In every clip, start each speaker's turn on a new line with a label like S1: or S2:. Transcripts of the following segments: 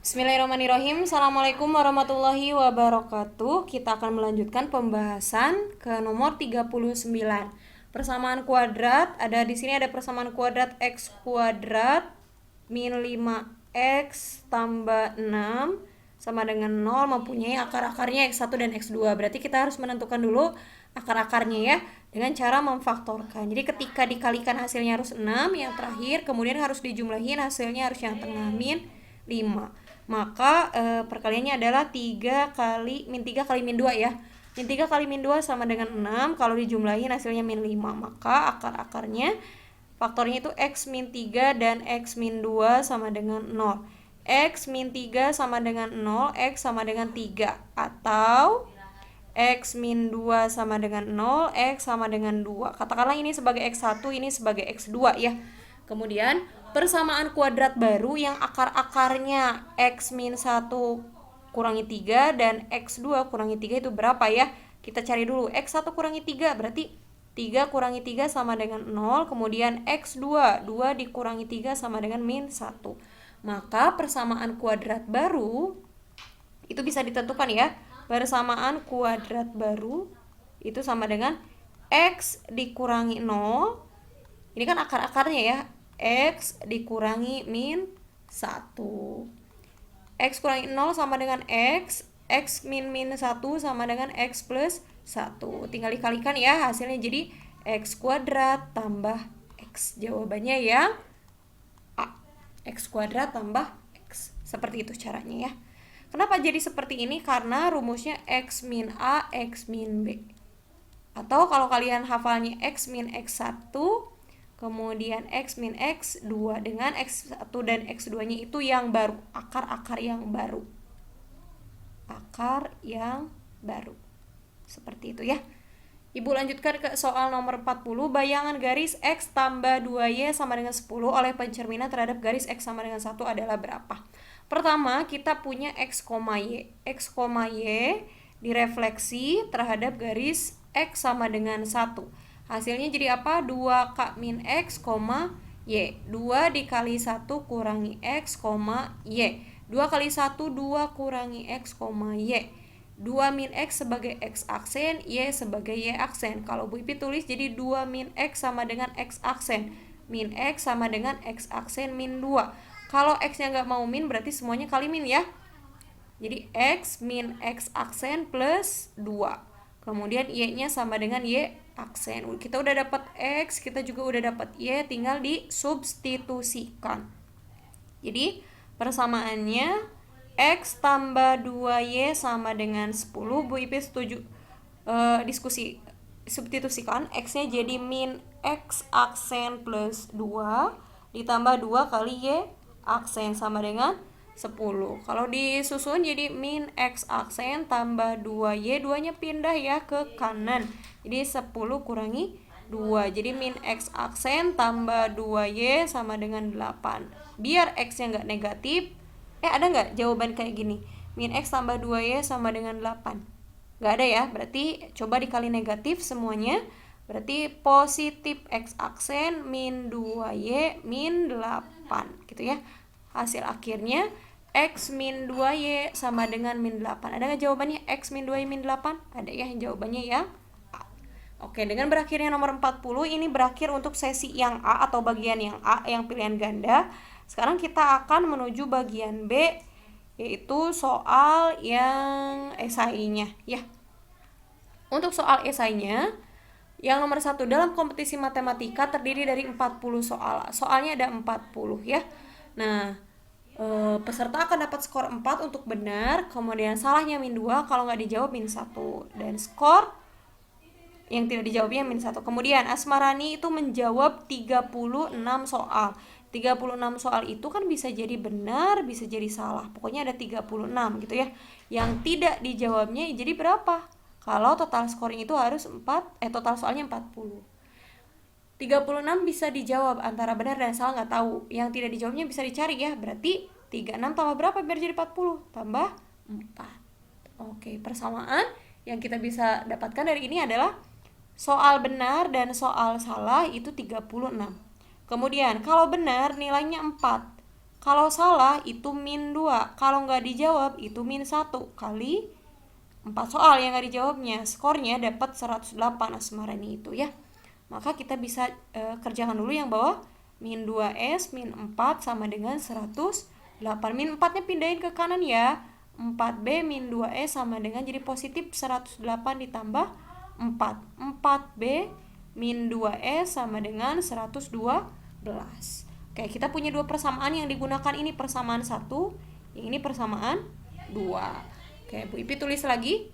S1: Bismillahirrahmanirrahim. Assalamualaikum warahmatullahi wabarakatuh. Kita akan melanjutkan pembahasan ke nomor 39. Persamaan kuadrat. Di sini ada persamaan kuadrat x kuadrat min 5x tambah 6 sama dengan 0 mempunyai akar-akarnya x1 dan x2. Berarti kita harus menentukan dulu akar-akarnya ya, dengan cara memfaktorkan. Jadi ketika dikalikan hasilnya harus 6 yang terakhir, kemudian harus dijumlahin hasilnya harus yang tengah min 5. Maka perkaliannya adalah 3 kali min 3 kali min 2 ya. Min 3 kali min 2 sama dengan 6. Kalau dijumlahin hasilnya min 5. Maka akar-akarnya faktornya itu x min 3 dan x min 2 sama dengan 0. X min 3 sama dengan 0, x sama dengan 3. Atau x min 2 sama dengan 0, x sama dengan 2. Katakanlah ini sebagai x1, ini sebagai x2 ya. Kemudian persamaan kuadrat baru yang akar-akarnya x min 1 kurangi 3 dan x2 kurangi 3 itu berapa ya? Kita cari dulu. X1 kurangi 3 berarti 3 kurangi 3 sama dengan 0. Kemudian x2, 2 dikurangi 3 sama dengan min 1. Maka persamaan kuadrat baru itu bisa ditentukan ya. Persamaan kuadrat baru itu sama dengan x dikurangi 0. Ini kan akar-akarnya ya. X dikurangi min 1. X kurangi 0 sama dengan x. X min 1 sama dengan x plus 1. Tinggal dikalikan ya, hasilnya jadi x kuadrat tambah x. Jawabannya ya A. X kuadrat tambah x. Seperti itu caranya ya. Kenapa jadi seperti ini? Karena rumusnya x min A, x min B. Atau kalau kalian hafalnya x min x1, kemudian x min x2 dengan x1 dan x2-nya itu yang baru, akar-akar yang baru. Akar yang baru. Seperti itu ya. Ibu lanjutkan ke soal nomor 40. Bayangan garis x tambah 2y sama dengan 10 oleh pencerminan terhadap garis x sama dengan 1 adalah berapa? Pertama, kita punya x, y. X, y direfleksi terhadap garis x sama dengan 1. Hasilnya jadi apa? 2k min x, y. 2 dikali 1 kurangi x, y. 2 kali 1, 2 kurangi x, y. 2 min x sebagai x aksen, y sebagai y aksen. Kalau Bu Ipi tulis jadi 2 min x sama dengan x aksen. Min x sama dengan x aksen min 2. Kalau x-nya nggak mau min berarti semuanya kali min ya. Jadi x min x aksen plus 2. Kemudian y-nya sama dengan y aksen. Kita udah dapat x, kita juga udah dapat y, tinggal disubstitusikan. Jadi persamaannya x tambah 2y sama dengan 10. Bu Ipi setuju diskusi substitusikan. X-nya jadi min x aksen plus 2 ditambah 2 kali y aksen sama dengan 10. Kalau disusun jadi min x aksen tambah 2y, 2-nya pindah ya ke kanan. Jadi 10 kurangi 2. Jadi min x aksen tambah 2y sama dengan 8. Biar x-nya nggak negatif. Ada nggak jawaban kayak gini? Min x tambah 2y sama dengan 8. Nggak ada ya, berarti coba dikali negatif semuanya. Berarti positif x aksen min 2y min 8 gitu ya. Hasil akhirnya x min 2y sama dengan min 8. Ada nggak jawabannya? X min 2y min 8? Ada ya jawabannya ya. A. Oke, dengan berakhirnya nomor 40, ini berakhir untuk sesi yang A atau bagian yang A yang pilihan ganda. Sekarang kita akan menuju bagian B, yaitu soal yang esainya ya. Untuk soal esainya, yang nomor 1, dalam kompetisi matematika terdiri dari 40 soal. Soalnya ada 40 ya. Nah, peserta akan dapat skor 4 untuk benar, kemudian salahnya min 2, kalau nggak dijawab min 1. Dan skor yang tidak dijawabnya min 1. Kemudian Asmarani itu menjawab 36 soal. 36 soal itu kan bisa jadi benar, bisa jadi salah. Pokoknya ada 36 gitu ya. Yang tidak dijawabnya jadi berapa? Kalau total scoring itu harus total soalnya 40. 36 bisa dijawab, antara benar dan salah nggak tahu. Yang tidak dijawabnya bisa dicari ya. Berarti 36 tambah berapa biar jadi 40? Tambah 4. Oke, persamaan yang kita bisa dapatkan dari ini adalah soal benar dan soal salah itu 36. Kemudian kalau benar nilainya 4. Kalau salah itu min 2, kalau nggak dijawab itu min 1 kali 4 soal yang nggak dijawabnya. Skornya dapat 108 Asmarani itu ya. Maka kita bisa kerjakan dulu yang bawah. Min 2S min 4 sama dengan 108. Min 4 nya pindahin ke kanan ya. 4B min 2S sama dengan jadi positif 108 ditambah 4. 4B min 2S sama dengan 112. Oke, kita punya dua persamaan yang digunakan, ini persamaan 1, yang ini persamaan 2. Oke, Bu Ipi tulis lagi.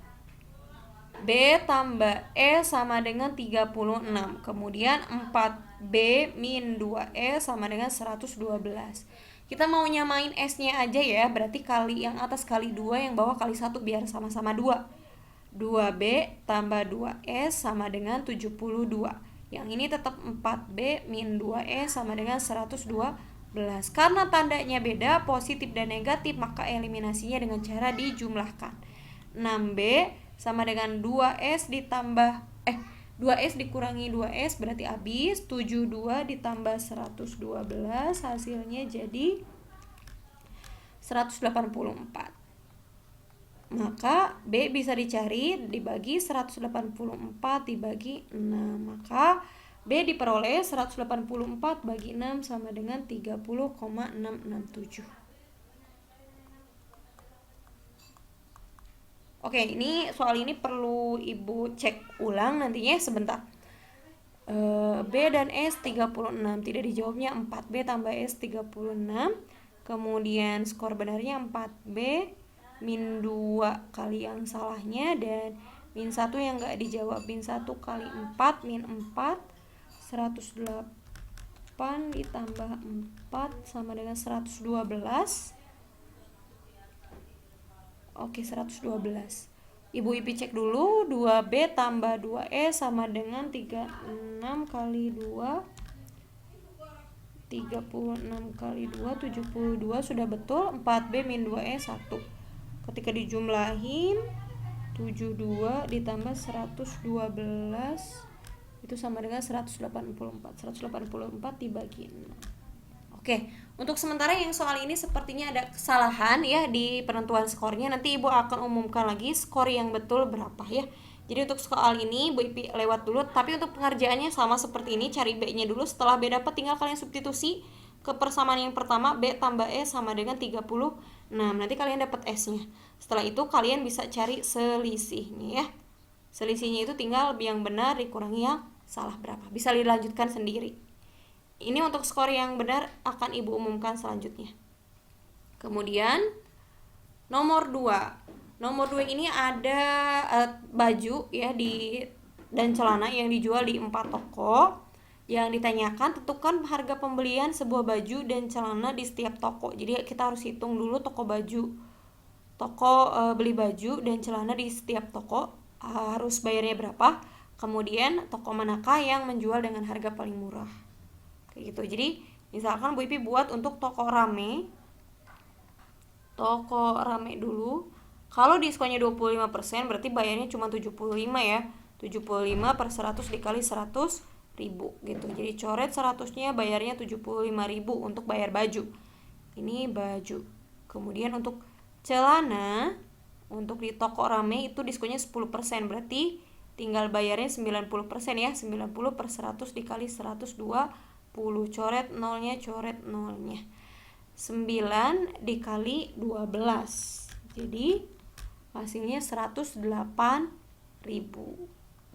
S1: B tambah E sama dengan 36. Kemudian 4B min 2E sama dengan 112. Kita mau nyamain S-nya aja ya, berarti kali yang atas kali 2, yang bawah kali 1 biar sama-sama 2. 2B tambah 2S sama dengan 72. Yang ini tetap 4B min 2E sama dengan 112. Karena tandanya beda, positif dan negatif, maka eliminasinya dengan cara dijumlahkan. 6B sama dengan 2S ditambah 2S dikurangi 2S berarti habis. 72 ditambah 112 hasilnya jadi 184. Maka B bisa dicari dibagi 184 dibagi 6. Maka B diperoleh 184 bagi 6 sama dengan 30,667. Oke, ini soal ini perlu Ibu cek ulang nantinya sebentar. B dan S 36, tidak dijawabnya 4B tambah S 36. Kemudian skor benarnya 4B min 2 kali yang salahnya, dan min 1 yang enggak dijawab. Min 1 kali 4 min 4 108 ditambah 4 sama dengan 112. Oke, 112. Ibu Ipi cek dulu. 2B tambah 2E sama dengan 36 kali 2. 36 kali 2 72, sudah betul. 4B min 2E 1. Ketika dijumlahin 72 ditambah 112 itu sama dengan 184. 184 dibagi 6. Oke, untuk sementara yang soal ini sepertinya ada kesalahan ya di penentuan skornya. Nanti Ibu akan umumkan lagi skor yang betul berapa ya. Jadi untuk soal ini Bu Ipi lewat dulu, tapi untuk pengerjaannya sama seperti ini, cari B-nya dulu. Setelah B dapat tinggal kalian substitusi ke persamaan yang pertama, B tambah E sama dengan 36. Nanti kalian dapat S-nya. Setelah itu kalian bisa cari selisihnya ya. Selisihnya itu tinggal yang benar dikurangi yang salah berapa. Bisa dilanjutkan sendiri. Ini untuk skor yang benar akan Ibu umumkan selanjutnya. Kemudian nomor 2. Nomor 2 ini ada baju ya dan celana yang dijual di 4 toko. Yang ditanyakan, tentukan harga pembelian sebuah baju dan celana di setiap toko. Jadi kita harus hitung dulu toko baju. Beli baju dan celana di setiap toko harus bayarnya berapa. Kemudian toko manakah yang menjual dengan harga paling murah. Kayak gitu. Jadi misalkan Bu Ipi buat untuk toko rame dulu. Kalau diskonnya 25% berarti bayarnya cuma 75 ya. 75 per 100 dikali 100 ribu gitu. Jadi coret 100-nya bayarnya 75.000 untuk bayar baju. Ini baju. Kemudian untuk celana, untuk di toko rame itu diskonnya 10%, berarti tinggal bayarnya 90% ya. 90 per 100 dikali 120. Coret nolnya, 9 dikali 12. Jadi hasilnya 108.000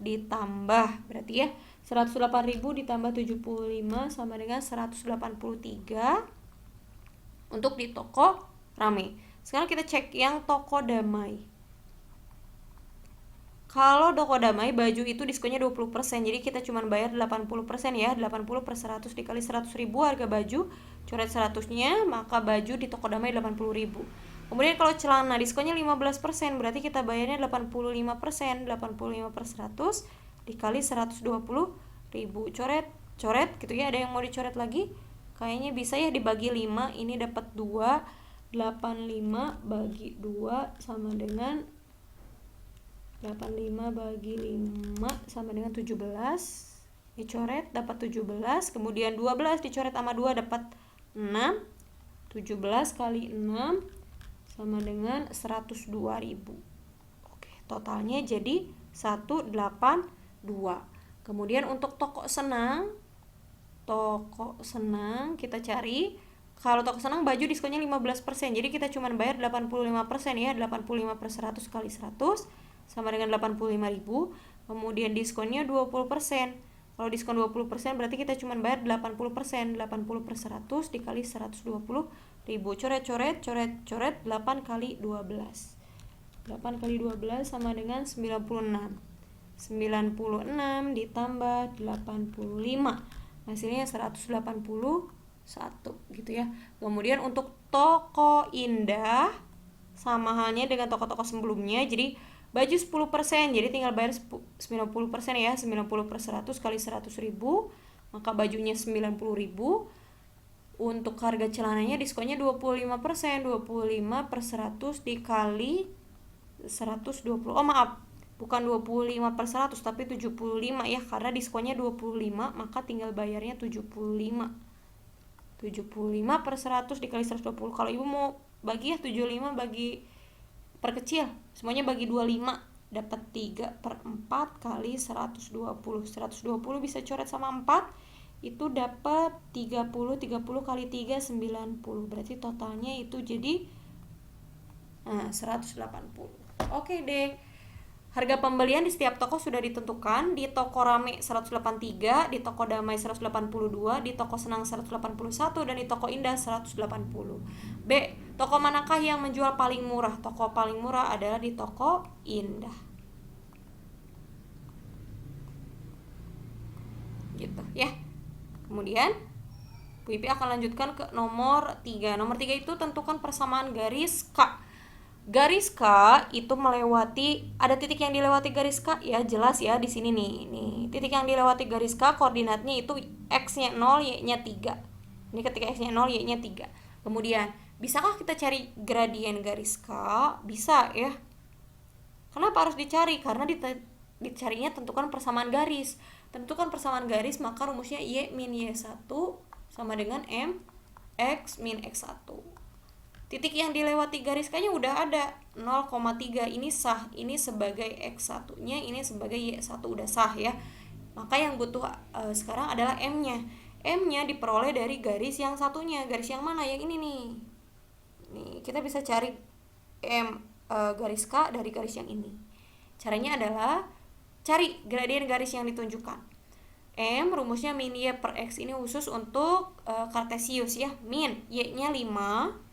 S1: ditambah, berarti ya 108.000 ditambah 75 sama dengan 183 untuk di toko rame. Sekarang kita cek yang toko damai. Kalau toko damai baju itu diskonnya 20%, jadi kita cuma bayar 80% ya. 80 per 100 dikali 100.000 harga baju, coret 100-nya, maka baju di toko damai 80.000. Kemudian kalau celana diskonnya 15%, berarti kita bayarnya 85%. 85 per 100 dikali 120.000. Coret gitu ya. Ada yang mau dicoret lagi? Kayaknya bisa ya, dibagi 5, ini dapat 2. 85 bagi 2 sama dengan 85 bagi 5 sama dengan 17. Dicoret dapat 17, kemudian 12 dicoret sama 2 dapat 6. 17 kali 6 sama dengan 102.000. Oke, totalnya jadi 182. Kemudian untuk toko senang kita cari. Kalau toko senang baju diskonnya 15%, jadi kita cuma bayar 85% ya. 85 per 100 kali 100 sama dengan 85.000. Kemudian diskonnya 20%. Kalau diskon 20% berarti kita cuma bayar 80%. 80 per 100 dikali 120.000. Coret 8 kali 12. 8 kali 12 sama dengan 96. 96 ditambah 85. Hasilnya 181 gitu ya. Kemudian untuk toko Indah sama halnya dengan toko-toko sebelumnya. Jadi baju 10%, jadi tinggal bayar 90% ya. 90 per 100 kali 100.000, maka bajunya 90.000. Untuk harga celananya diskonnya 25%. 25 per 100 dikali 120. Oh maaf, bukan 25 per 100 tapi 75 ya, karena diskonnya 25 maka tinggal bayarnya 75. 75 per 100 dikali 120. Kalau ibu mau bagi ya 75 bagi perkecil, semuanya bagi 25, dapat 3 per 4 kali 120. 120 bisa coret sama 4, itu dapat 30 kali 3 90. Berarti totalnya itu jadi 180. Oke deh. Harga pembelian di setiap toko sudah ditentukan. Di toko Rame 183, di toko Damai 182, di toko Senang 181, dan di toko Indah 180. B. Toko manakah yang menjual paling murah? Toko paling murah adalah di toko Indah. Gitu ya. Kemudian Bu Ipi akan lanjutkan ke nomor 3. Nomor 3 itu tentukan persamaan garis K. Garis K itu melewati, ada titik yang dilewati garis K ya, jelas ya di sini nih. Titik yang dilewati garis K koordinatnya itu X-nya 0, Y-nya 3. Ini ketika X-nya 0, Y-nya 3. Kemudian, bisakah kita cari gradien garis K? Bisa ya. Kenapa harus dicari? Karena dicarinya tentukan persamaan garis. Tentukan persamaan garis, maka rumusnya Y min Y1 sama dengan M X min X1. Titik yang dilewati garis K-nya udah ada 0,3, ini sah, ini sebagai X1-nya, ini sebagai Y1, udah sah ya. Maka yang butuh sekarang adalah M-nya. M-nya diperoleh dari garis yang satunya. Garis yang mana? Yang ini nih. Nih, kita bisa cari M garis K dari garis yang ini. Caranya adalah cari gradien garis yang ditunjukkan. M rumusnya min Y per X, ini khusus untuk Kartesius ya. Min Y-nya 5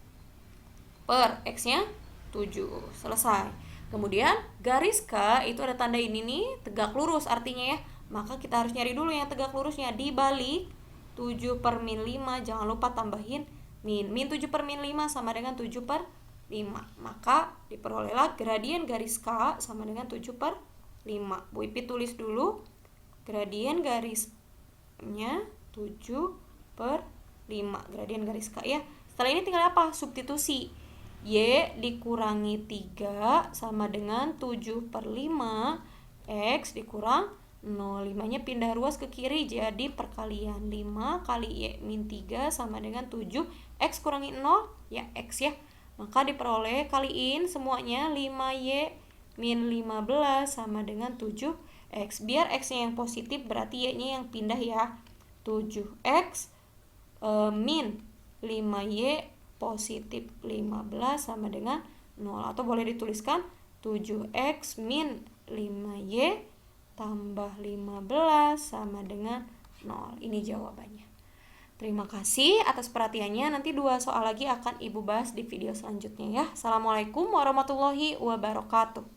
S1: per X-nya 7. Selesai. Kemudian garis K itu ada tanda ini nih, tegak lurus artinya ya. Maka kita harus nyari dulu yang tegak lurusnya. Dibalik 7 per min 5, jangan lupa tambahin min. Min 7 per min 5 sama dengan 7 per 5. Maka diperolehlah gradien garis K sama dengan 7 per 5. Bu Ipi tulis dulu gradien garisnya 7 per 5. Gradien garis K ya. Setelah ini tinggal apa? Substitusi. Y dikurangi 3 sama dengan 7 per 5. X dikurang 0. 5-nya pindah ruas ke kiri, jadi perkalian 5 kali Y min 3 sama dengan 7. X kurangi 0, ya X ya. Maka diperoleh, kaliin semuanya, 5Y min 15 sama dengan 7X. Biar X-nya yang positif, berarti Y-nya yang pindah ya. 7X min 5Y positif 15 sama dengan 0. Atau boleh dituliskan 7X min 5Y tambah 15 sama dengan 0. Ini jawabannya. Terima kasih atas perhatiannya. Nanti 2 soal lagi akan Ibu bahas di video selanjutnya ya. Assalamualaikum warahmatullahi wabarakatuh.